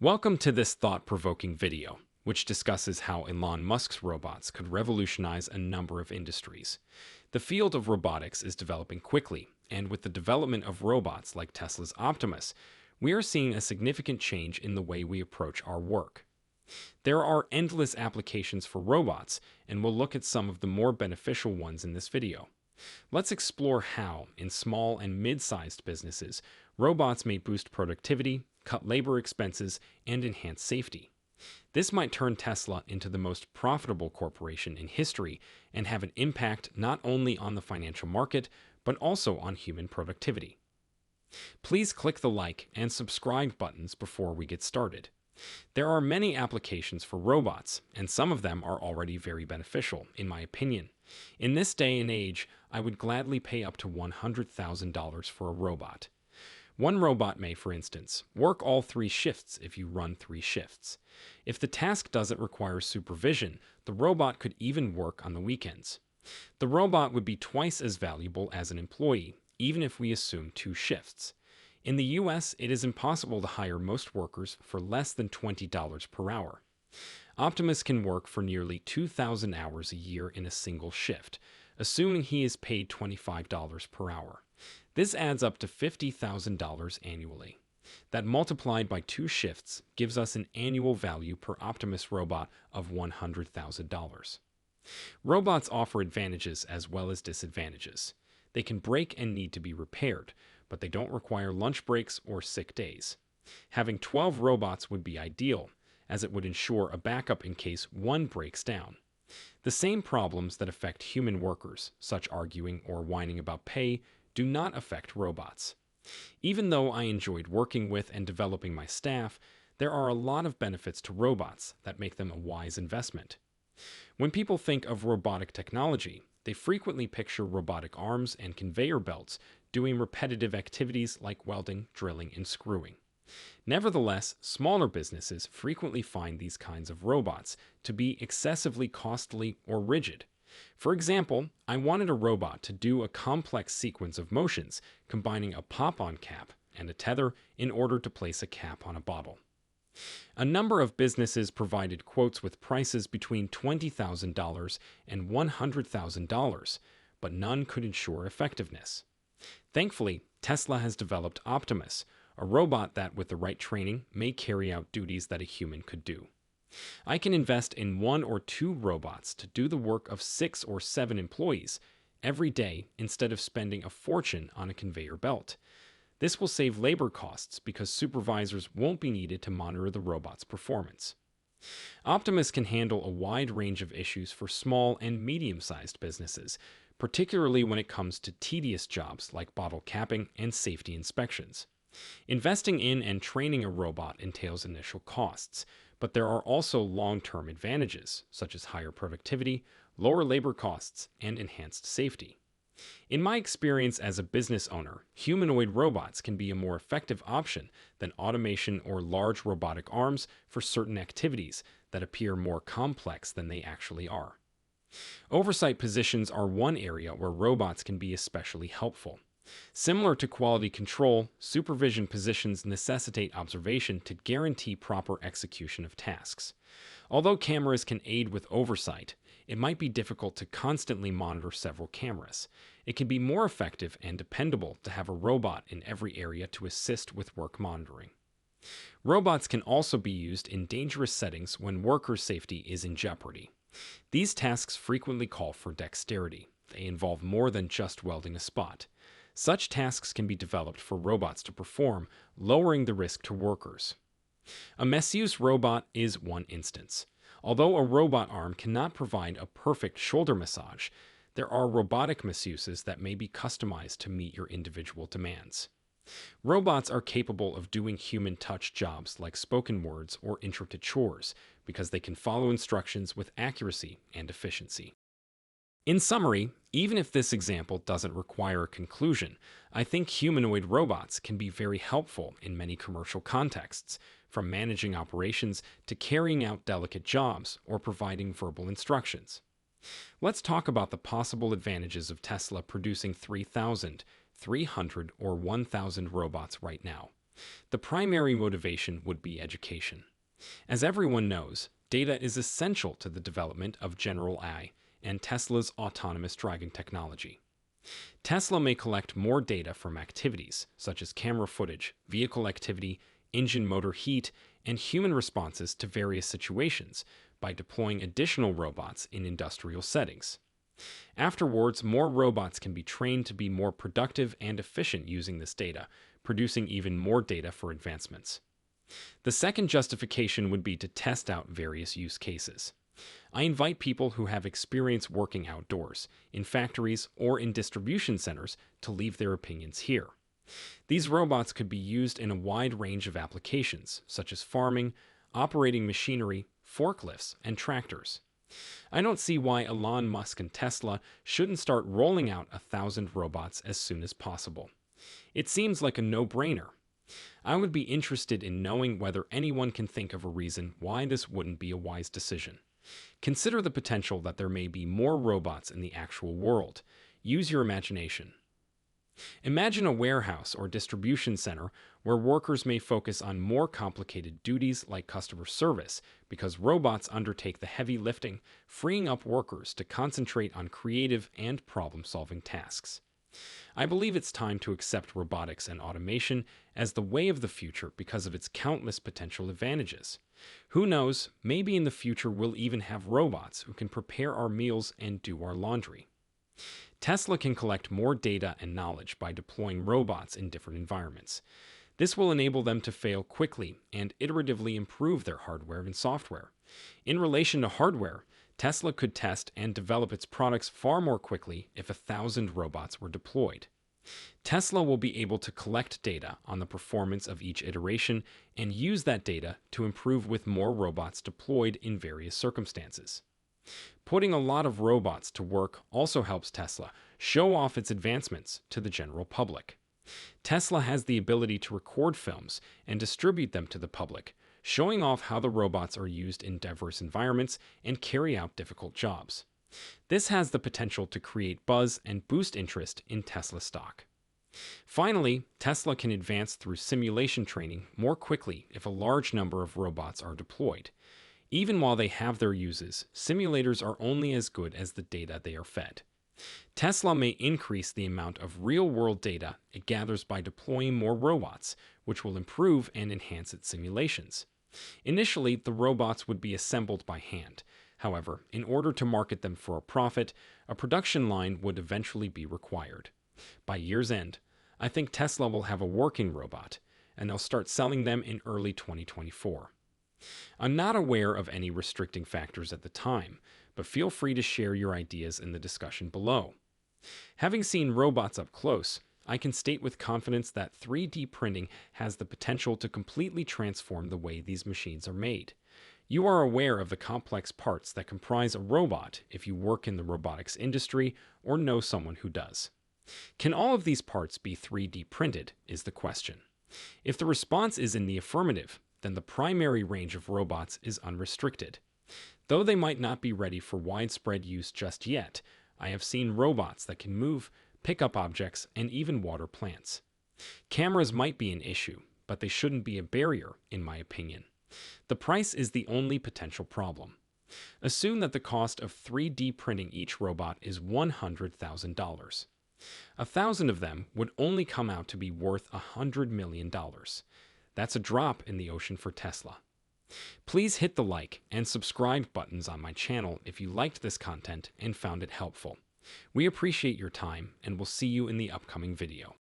Welcome to this thought-provoking video, which discusses how Elon Musk's robots could revolutionize a number of industries. The field of robotics is developing quickly, and with the development of robots like Tesla's Optimus, we are seeing a significant change in the way we approach our work. There are endless applications for robots, and we'll look at some of the more beneficial ones in this video. Let's explore how, in small and mid-sized businesses, robots may boost productivity, cut labor expenses, and enhance safety. This might turn Tesla into the most profitable corporation in history and have an impact not only on the financial market, but also on human productivity. Please click the like and subscribe buttons before we get started. There are many applications for robots, and some of them are already very beneficial, in my opinion. In this day and age, I would gladly pay up to $100,000 for a robot. One robot may, for instance, work all 3 shifts if you run 3 shifts. If the task doesn't require supervision, the robot could even work on the weekends. The robot would be twice as valuable as an employee, even if we assume 2 shifts. In the US, it is impossible to hire most workers for less than $20 per hour. Optimus can work for nearly 2,000 hours a year in a single shift, assuming he is paid $25 per hour. This adds up to $50,000 annually. That multiplied by 2 shifts gives us an annual value per Optimus robot of $100,000. Robots offer advantages as well as disadvantages. They can break and need to be repaired, but they don't require lunch breaks or sick days. Having 12 robots would be ideal, as it would ensure a backup in case one breaks down. The same problems that affect human workers, such arguing or whining about pay, do not affect robots. Even though I enjoyed working with and developing my staff, there are a lot of benefits to robots that make them a wise investment. When people think of robotic technology, they frequently picture robotic arms and conveyor belts doing repetitive activities like welding, drilling, and screwing. Nevertheless, smaller businesses frequently find these kinds of robots to be excessively costly or rigid. For example, I wanted a robot to do a complex sequence of motions, combining a pop-on cap and a tether in order to place a cap on a bottle. A number of businesses provided quotes with prices between $20,000 and $100,000, but none could ensure effectiveness. Thankfully, Tesla has developed Optimus, a robot that, with the right training, may carry out duties that a human could do. I can invest in 1 or 2 robots to do the work of 6 or 7 employees every day instead of spending a fortune on a conveyor belt. This will save labor costs because supervisors won't be needed to monitor the robot's performance. Optimus can handle a wide range of issues for small and medium-sized businesses, particularly when it comes to tedious jobs like bottle capping and safety inspections. Investing in and training a robot entails initial costs, but there are also long-term advantages, such as higher productivity, lower labor costs, and enhanced safety. In my experience as a business owner, humanoid robots can be a more effective option than automation or large robotic arms for certain activities that appear more complex than they actually are. Oversight positions are one area where robots can be especially helpful. Similar to quality control, supervision positions necessitate observation to guarantee proper execution of tasks. Although cameras can aid with oversight, it might be difficult to constantly monitor several cameras. It can be more effective and dependable to have a robot in every area to assist with work monitoring. Robots can also be used in dangerous settings when worker safety is in jeopardy. These tasks frequently call for dexterity. They involve more than just welding a spot. Such tasks can be developed for robots to perform, lowering the risk to workers. A masseuse robot is one instance. Although a robot arm cannot provide a perfect shoulder massage, there are robotic masseuses that may be customized to meet your individual demands. Robots are capable of doing human touch jobs like spoken words or intricate chores because they can follow instructions with accuracy and efficiency. In summary, even if this example doesn't require a conclusion, I think humanoid robots can be very helpful in many commercial contexts, from managing operations to carrying out delicate jobs or providing verbal instructions. Let's talk about the possible advantages of Tesla producing 3,000, 300, or 1,000 robots right now. The primary motivation would be education. As everyone knows, data is essential to the development of General AI and Tesla's autonomous driving technology. Tesla may collect more data from activities such as camera footage, vehicle activity, engine motor heat, and human responses to various situations by deploying additional robots in industrial settings. Afterwards, more robots can be trained to be more productive and efficient using this data, producing even more data for advancements. The second justification would be to test out various use cases. I invite people who have experience working outdoors, in factories, or in distribution centers to leave their opinions here. These robots could be used in a wide range of applications, such as farming, operating machinery, forklifts, and tractors. I don't see why Elon Musk and Tesla shouldn't start rolling out 1,000 robots as soon as possible. It seems like a no-brainer. I would be interested in knowing whether anyone can think of a reason why this wouldn't be a wise decision. Consider the potential that there may be more robots in the actual world. Use your imagination. Imagine a warehouse or distribution center where workers may focus on more complicated duties like customer service because robots undertake the heavy lifting, freeing up workers to concentrate on creative and problem-solving tasks. I believe it's time to accept robotics and automation as the way of the future because of its countless potential advantages. Who knows, maybe in the future we'll even have robots who can prepare our meals and do our laundry. Tesla can collect more data and knowledge by deploying robots in different environments. This will enable them to fail quickly and iteratively improve their hardware and software. In relation to hardware, Tesla could test and develop its products far more quickly if 1,000 robots were deployed. Tesla will be able to collect data on the performance of each iteration and use that data to improve with more robots deployed in various circumstances. Putting a lot of robots to work also helps Tesla show off its advancements to the general public. Tesla has the ability to record films and distribute them to the public, showing off how the robots are used in diverse environments and carry out difficult jobs. This has the potential to create buzz and boost interest in Tesla stock. Finally, Tesla can advance through simulation training more quickly if a large number of robots are deployed. Even while they have their uses, simulators are only as good as the data they are fed. Tesla may increase the amount of real-world data it gathers by deploying more robots, which will improve and enhance its simulations. Initially, the robots would be assembled by hand. However, in order to market them for a profit, a production line would eventually be required. By year's end, I think Tesla will have a working robot, and they'll start selling them in early 2024. I'm not aware of any restricting factors at the time, but feel free to share your ideas in the discussion below. Having seen robots up close, I can state with confidence that 3D printing has the potential to completely transform the way these machines are made. You are aware of the complex parts that comprise a robot if you work in the robotics industry or know someone who does. Can all of these parts be 3D printed, is the question. If the response is in the affirmative, then the primary range of robots is unrestricted. Though they might not be ready for widespread use just yet, I have seen robots that can move, pick up objects, and even water plants. Cameras might be an issue, but they shouldn't be a barrier, in my opinion. The price is the only potential problem. Assume that the cost of 3D printing each robot is $100,000. 1,000 of them would only come out to be worth $100 million. That's a drop in the ocean for Tesla. Please hit the like and subscribe buttons on my channel if you liked this content and found it helpful. We appreciate your time and will see you in the upcoming video.